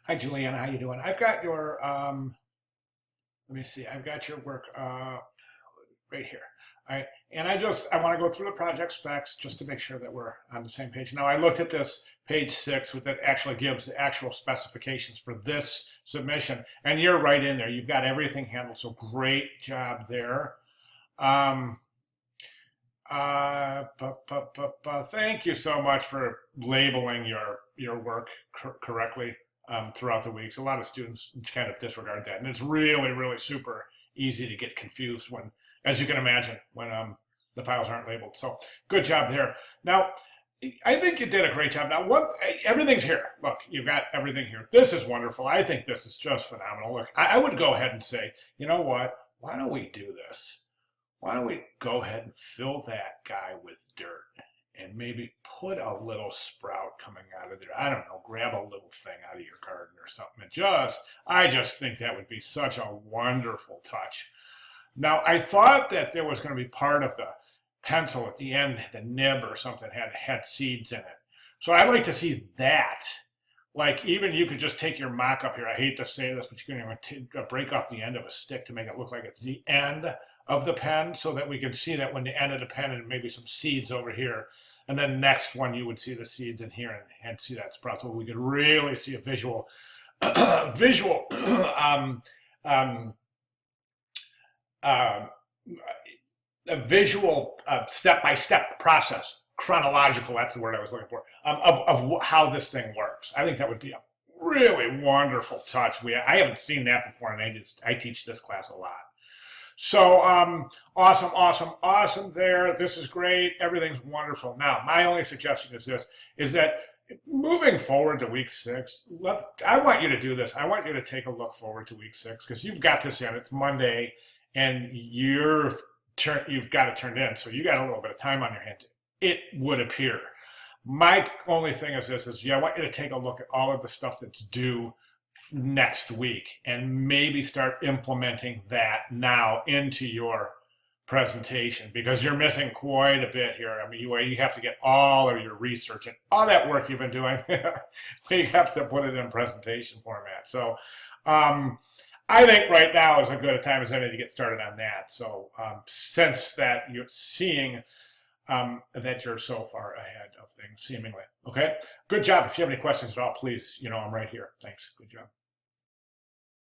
Hi, Juliana. How you doing? I've got your let me see. I've got your work right here. All right, and I want to go through the project specs just to make sure that we're on the same page. Now, I looked at this page 6, with that actually gives the actual specifications for this submission, and you're right in there. You've got everything handled, so great job there. Um, Thank you so much for labeling your work correctly throughout the weeks. A lot of students kind of disregard that, and it's really super easy to get confused when, as you can imagine, when the files aren't labeled. So good job there. Now, I think you did a great job. Now, everything's here. Look, you've got everything here. This is wonderful. I think this is just phenomenal. Look, I would go ahead and say, you know what? Why don't we do this? Why don't we go ahead and fill that guy with dirt and maybe put a little sprout coming out of there? I don't know, grab a little thing out of your garden or something. I just think that would be such a wonderful touch. Now, I thought that there was going to be part of the pencil at the end, the nib or something had seeds in it. So I'd like to see that. Like, even you could just take your mock up here. I hate to say this, but you can even break off the end of a stick to make it look like it's the end of the pen, so that we can see that when the end of the pen and maybe some seeds over here. And then next one, you would see the seeds in here and see that sprout. So we could really see a visual, visual, uh, a visual step-by-step process, chronological, that's the word I was looking for, of how this thing works. I think that would be a really wonderful touch. I haven't seen that before, and I teach this class a lot. So awesome there. This is great. Everything's wonderful. Now, my only suggestion is that moving forward to week 6, I want you to do this. I want you to take a look forward to week 6, because you've got this in. It's Monday, and you've got it turned in, so you got a little bit of time on your hands. It would appear. My only thing is this: I want you to take a look at all of the stuff that's due next week and maybe start implementing that now into your presentation, because you're missing quite a bit here. I mean, you have to get all of your research and all that work you've been doing. You have to put it in presentation format. So I think right now is as good a time as any to get started on that. So since that you're seeing that you're so far ahead of things, seemingly. Okay, good job. If you have any questions at all, please, I'm right here. Thanks. Good job.